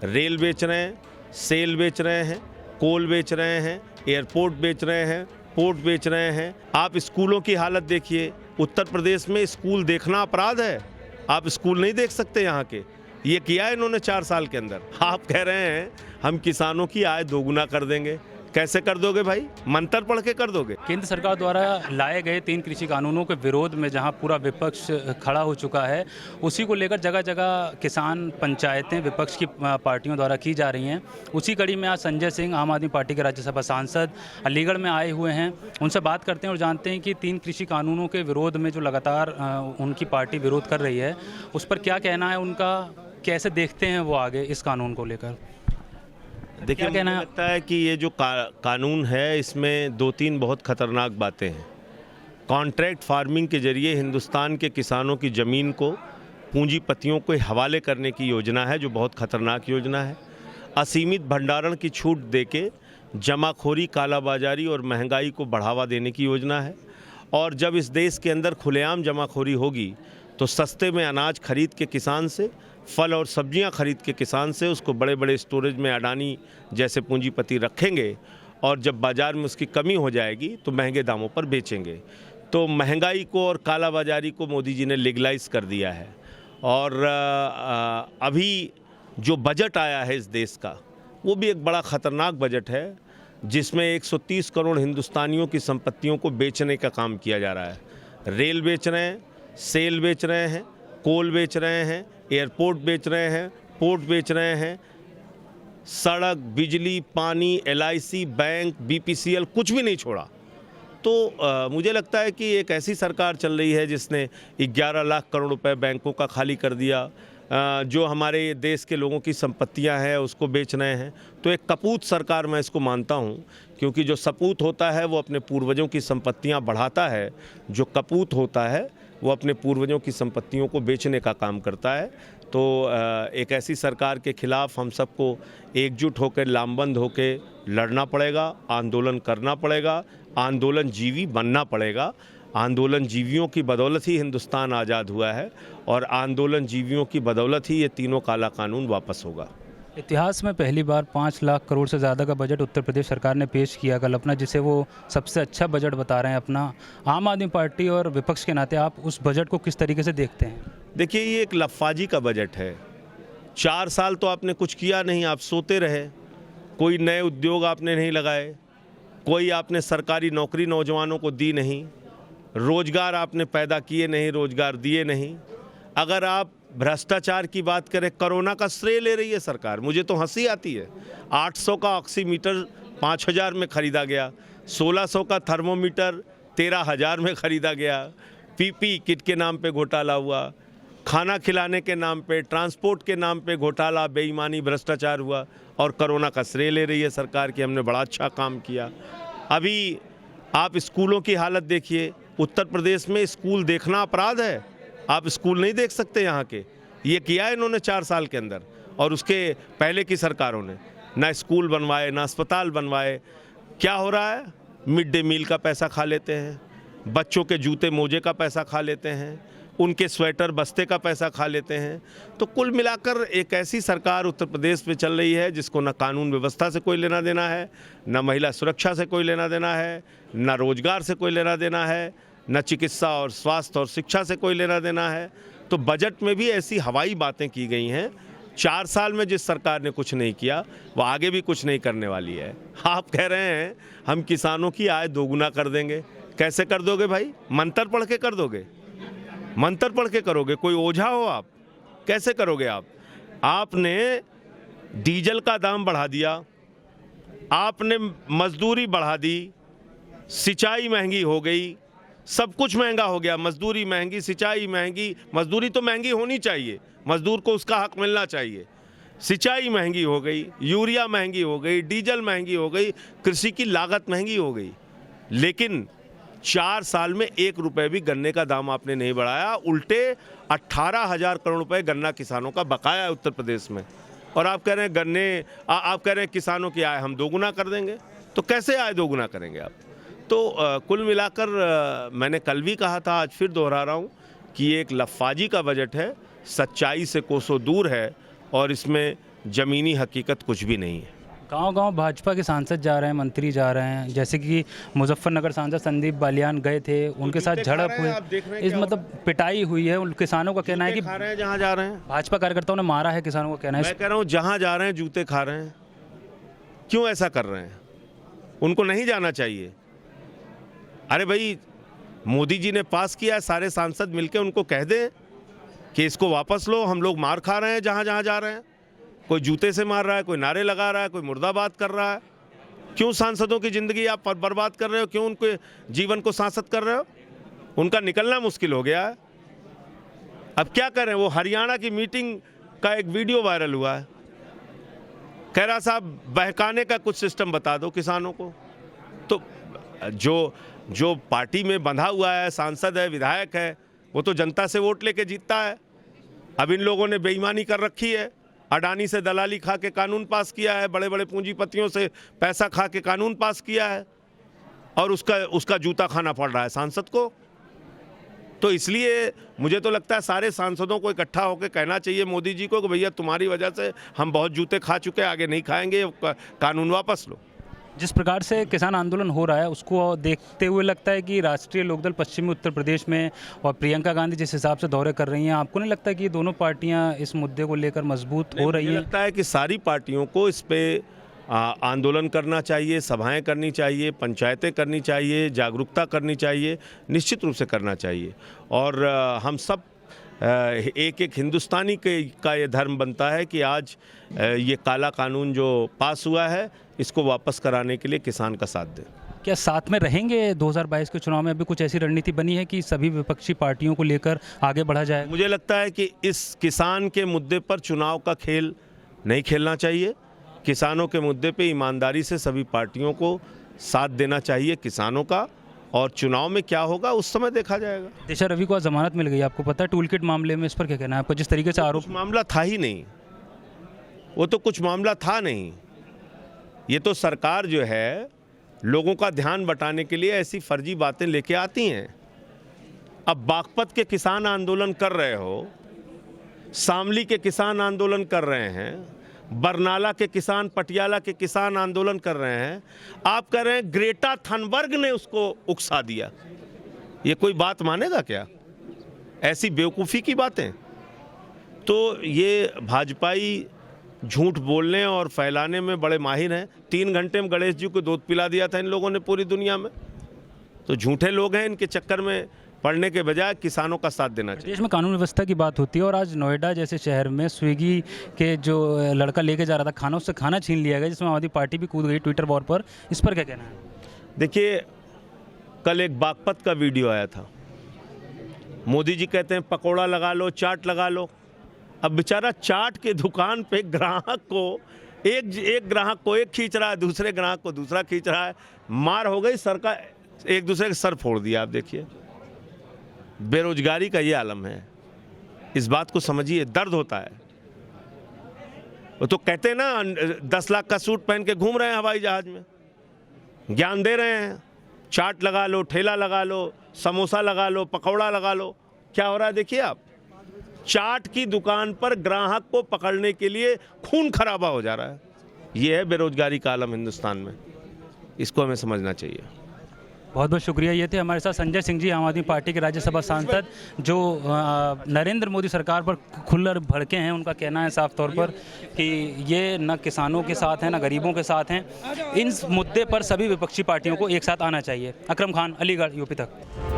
Rail बेच रहे हैं, सेल बेच रहे हैं, कोल बेच रहे हैं, एयरपोर्ट बेच रहे हैं, पोर्ट बेच रहे हैं। आप स्कूलों की हालत देखिए, उत्तर प्रदेश में स्कूल देखना अपराध है। आप स्कूल नहीं देख सकते यहाँ के। ये किया है इन्होंने 4 साल के अंदर। आप कह रहे हैं हम किसानों की आय दोगुना कर देंगे। कैसे कर दोगे भाई? मंत्र पढ़ के कर दोगे? केंद्र सरकार द्वारा लाए गए 3 कृषि कानूनों के विरोध में जहां पूरा विपक्ष खड़ा हो चुका है, उसी को लेकर जगह जगह किसान पंचायतें विपक्ष की पार्टियों द्वारा की जा रही हैं। उसी कड़ी में आज संजय सिंह, आम आदमी पार्टी के राज्यसभा सांसद, अलीगढ़ में आए हुए हैं। उनसे बात करते हैं और जानते हैं कि 3 कृषि कानूनों के विरोध में जो लगातार उनकी पार्टी विरोध कर रही है, उस पर क्या कहना है उनका, कैसे देखते हैं वो आगे इस कानून को लेकर। देखिए, मुझे लगता है कि ये जो कानून है इसमें 2-3 बहुत खतरनाक बातें हैं। कॉन्ट्रैक्ट फार्मिंग के जरिए हिंदुस्तान के किसानों की ज़मीन को पूंजीपतियों के हवाले करने की योजना है, जो बहुत खतरनाक योजना है। असीमित भंडारण की छूट देके जमाखोरी, कालाबाजारी और महंगाई को बढ़ावा देने की योजना है। और जब इस देश के अंदर खुलेआम जमाखोरी होगी तो सस्ते में अनाज खरीद के किसान से, फल और सब्जियां खरीद के किसान से, उसको बड़े बड़े स्टोरेज में अडानी जैसे पूंजीपति रखेंगे और जब बाज़ार में उसकी कमी हो जाएगी तो महंगे दामों पर बेचेंगे। तो महंगाई को और कालाबाजारी को मोदी जी ने लीगलाइज कर दिया है। और अभी जो बजट आया है इस देश का, वो भी एक बड़ा ख़तरनाक बजट है, जिसमें 130 करोड़ हिंदुस्तानियों की संपत्तियों को बेचने का काम किया जा रहा है। रेल बेच रहे हैं, सेल बेच रहे हैं, कोल बेच रहे हैं, एयरपोर्ट बेच रहे हैं, पोर्ट बेच रहे हैं, सड़क, बिजली, पानी, LIC, बैंक, BPCL कुछ भी नहीं छोड़ा। तो मुझे लगता है कि एक ऐसी सरकार चल रही है जिसने 11 लाख करोड़ रुपए बैंकों का खाली कर दिया, जो हमारे देश के लोगों की संपत्तियां हैं उसको बेच रहे हैं। तो एक कपूत सरकार मैं इसको मानता हूं, क्योंकि जो सपूत होता है वो अपने पूर्वजों की संपत्तियां बढ़ाता है, जो कपूत होता है वो अपने पूर्वजों की संपत्तियों को बेचने का काम करता है। तो एक ऐसी सरकार के खिलाफ हम सबको एकजुट होकर, लामबंद होकर लड़ना पड़ेगा, आंदोलन करना पड़ेगा, आंदोलन जीवी बनना पड़ेगा। आंदोलन जीवियों की बदौलत ही हिंदुस्तान आज़ाद हुआ है और आंदोलन जीवियों की बदौलत ही ये तीनों काला कानून वापस होगा। इतिहास में पहली बार 5 लाख करोड़ से ज़्यादा का बजट उत्तर प्रदेश सरकार ने पेश किया कल अपना, जिसे वो सबसे अच्छा बजट बता रहे हैं अपना। आम आदमी पार्टी और विपक्ष के नाते आप उस बजट को किस तरीके से देखते हैं? देखिए, ये एक लफाजी का बजट है। 4 साल तो आपने कुछ किया नहीं, आप सोते रहे। कोई नए उद्योग आपने नहीं लगाए, कोई आपने सरकारी नौकरी नौजवानों को दी नहीं, रोजगार आपने पैदा किए नहीं, रोजगार दिए नहीं। अगर आप भ्रष्टाचार की बात करें, कोरोना का श्रेय ले रही है सरकार। मुझे तो हंसी आती है। 800 का ऑक्सीमीटर 5000 में ख़रीदा गया, 1600 का थर्मोमीटर 13000 में ख़रीदा गया, PP किट के नाम पे घोटाला हुआ, खाना खिलाने के नाम पे, ट्रांसपोर्ट के नाम पे घोटाला, बेईमानी, भ्रष्टाचार हुआ, और कोरोना का श्रेय ले रही है सरकार कि हमने बड़ा अच्छा काम किया। अभी आप स्कूलों की हालत देखिए, उत्तर प्रदेश में स्कूल देखना अपराध है। आप स्कूल नहीं देख सकते यहाँ के। ये किया है इन्होंने 4 साल के अंदर, और उसके पहले की सरकारों ने ना स्कूल बनवाए, ना अस्पताल बनवाए। क्या हो रहा है? मिड डे मील का पैसा खा लेते हैं, बच्चों के जूते मोजे का पैसा खा लेते हैं, उनके स्वेटर बस्ते का पैसा खा लेते हैं। तो कुल मिलाकर एक ऐसी सरकार उत्तर प्रदेश में चल रही है जिसको ना कानून व्यवस्था से कोई लेना देना है, ना महिला सुरक्षा से कोई लेना देना है, ना रोजगार से कोई लेना देना है, न चिकित्सा और स्वास्थ्य और शिक्षा से कोई लेना देना है। तो बजट में भी ऐसी हवाई बातें की गई हैं। 4 साल में जिस सरकार ने कुछ नहीं किया, वो आगे भी कुछ नहीं करने वाली है। आप कह रहे हैं हम किसानों की आय दोगुना कर देंगे। कैसे कर दोगे भाई? मंत्र पढ़ के कर दोगे? मंत्र पढ़ के करोगे? कोई ओझा हो आप? कैसे करोगे आप? आपने डीजल का दाम बढ़ा दिया, आपने मजदूरी बढ़ा दी, सिंचाई महंगी हो गई, सब कुछ महंगा हो गया। मजदूरी महंगी, सिंचाई महंगी। मजदूरी तो महंगी होनी चाहिए, मजदूर को उसका हक मिलना चाहिए। सिंचाई महंगी हो गई, यूरिया महंगी हो गई, डीजल महंगी हो गई, कृषि की लागत महंगी हो गई। लेकिन 4 साल में 1 रुपये भी गन्ने का दाम आपने नहीं बढ़ाया। उल्टे 18,000 करोड़ रुपए गन्ना किसानों का बकाया है उत्तर प्रदेश में। और आप कह रहे हैं आप कह रहे हैं किसानों की आय हम दोगुना कर देंगे। तो कैसे आय दोगुना करेंगे आप? तो कुल मिलाकर मैंने कल भी कहा था, आज फिर दोहरा रहा हूँ कि ये एक लफाजी का बजट है, सच्चाई से कोसों दूर है, और इसमें ज़मीनी हकीकत कुछ भी नहीं है। गांव-गांव भाजपा के सांसद जा रहे हैं, मंत्री जा रहे हैं, जैसे कि मुजफ्फरनगर सांसद संदीप बालियान गए थे, उनके साथ झड़प हुई, इस मतलब पिटाई हुई है। उन किसानों का कहना है कि खा रहे हैं जहाँ जा रहे हैं, भाजपा कार्यकर्ताओं ने मारा है, किसानों का कहना है। मैं कह रहा हूँ जहाँ जा रहे हैं जूते खा रहे हैं। क्यों ऐसा कर रहे हैं? उनको नहीं जाना चाहिए। अरे भाई, मोदी जी ने पास किया है, सारे सांसद मिलकर उनको कह दें कि इसको वापस लो, हम लोग मार खा रहे हैं जहाँ जहाँ जा रहे हैं। कोई जूते से मार रहा है, कोई नारे लगा रहा है, कोई मुर्दाबाद कर रहा है। क्यों सांसदों की ज़िंदगी आप बर्बाद कर रहे हो? क्यों उनके जीवन को सांसद कर रहे हो? उनका निकलना मुश्किल हो गया है। अब क्या करें? वो हरियाणा की मीटिंग का एक वीडियो वायरल हुआ है, कह रहा साहब बहकाने का कुछ सिस्टम बता दो किसानों को। तो जो पार्टी में बंधा हुआ है, सांसद है, विधायक है, वो तो जनता से वोट लेके जीतता है। अब इन लोगों ने बेईमानी कर रखी है, अडानी से दलाली खा के कानून पास किया है, बड़े बड़े पूंजीपतियों से पैसा खा के कानून पास किया है, और उसका जूता खाना पड़ रहा है सांसद को। तो इसलिए मुझे तो लगता है सारे सांसदों को इकट्ठा होकर कहना चाहिए मोदी जी को कि भैया तुम्हारी वजह से हम बहुत जूते खा चुके हैं, आगे नहीं खाएंगे, कानून वापस लो। जिस प्रकार से किसान आंदोलन हो रहा है उसको देखते हुए लगता है कि राष्ट्रीय लोकदल पश्चिमी उत्तर प्रदेश में और प्रियंका गांधी जिस हिसाब से दौरे कर रही हैं, आपको नहीं लगता कि ये दोनों पार्टियां इस मुद्दे को लेकर मजबूत हो रही हैं? मुझे लगता है कि सारी पार्टियों को इस पे आंदोलन करना चाहिए, सभाएं करनी चाहिए, पंचायतें करनी चाहिए, जागरूकता करनी चाहिए, निश्चित रूप से करना चाहिए। और हम सब एक एक हिंदुस्तानी का ये धर्म बनता है कि आज ये काला कानून जो पास हुआ है इसको वापस कराने के लिए किसान का साथ दें। क्या साथ में रहेंगे 2022 के चुनाव में? अभी कुछ ऐसी रणनीति बनी है कि सभी विपक्षी पार्टियों को लेकर आगे बढ़ा जाए? मुझे लगता है कि इस किसान के मुद्दे पर चुनाव का खेल नहीं खेलना चाहिए। किसानों के मुद्दे पे ईमानदारी से सभी पार्टियों को साथ देना चाहिए किसानों का, और चुनाव में क्या होगा उस समय देखा जाएगा। दिशा रवि को आज जमानत मिल गई, आपको पता है टूल किट मामले में, इस पर क्या कहना है आपको? जिस तरीके से आरोप, मामला था ही नहीं, वो तो कुछ मामला था नहीं। ये तो सरकार जो है लोगों का ध्यान बटाने के लिए ऐसी फर्जी बातें लेके आती हैं। अब बागपत के किसान आंदोलन कर रहे हो, शामली के किसान आंदोलन कर रहे हैं, बरनाला के किसान, पटियाला के किसान आंदोलन कर रहे हैं। आप कह रहे हैं ग्रेटा थनबर्ग ने उसको उकसा दिया। ये कोई बात मानेगा क्या? ऐसी बेवकूफ़ी की बातें। तो ये भाजपाई झूठ बोलने और फैलाने में बड़े माहिर हैं। 3 घंटे में गणेश जी को दूध पिला दिया था इन लोगों ने पूरी दुनिया में। तो झूठे लोग हैं, इनके चक्कर में पढ़ने के बजाय किसानों का साथ देना चाहिए। देश में कानून व्यवस्था की बात होती है और आज नोएडा जैसे शहर में स्विगी के जो लड़का लेके जा रहा था खाना, उससे खाना छीन लिया गया, जिसमें आबादी पार्टी भी कूद गई ट्विटर वॉर पर। इस पर क्या कहना है? देखिए, कल एक बागपत का वीडियो आया था। मोदी जी कहते हैं पकौड़ा लगा लो, चाट लगा लो। अब बेचारा चाट के दुकान पे ग्राहक को एक ग्राहक को एक खींच रहा है, दूसरे ग्राहक को दूसरा खींच रहा है। मार हो गई, सर का एक दूसरे का सर फोड़ दिया। आप देखिए, बेरोजगारी का ये आलम है। इस बात को समझिए, दर्द होता है। वो तो कहते हैं ना 10 लाख का सूट पहन के घूम रहे हैं हवाई जहाज में, ज्ञान दे रहे हैं। चाट लगा लो, ठेला लगा लो, समोसा लगा लो, पकौड़ा लगा लो। क्या हो रहा है देखिए आप, चाट की दुकान पर ग्राहक को पकड़ने के लिए खून खराबा हो जा रहा है। ये है बेरोजगारी का आलम हिंदुस्तान में, इसको हमें समझना चाहिए। बहुत बहुत शुक्रिया। ये थे हमारे साथ संजय सिंह जी, आम आदमी पार्टी के राज्यसभा सांसद, जो नरेंद्र मोदी सरकार पर खुलकर भड़के हैं। उनका कहना है साफ तौर पर कि ये न किसानों के साथ हैं, न गरीबों के साथ हैं। इन मुद्दे पर सभी विपक्षी पार्टियों को एक साथ आना चाहिए। अकरम खान, अलीगढ़, यूपी तक।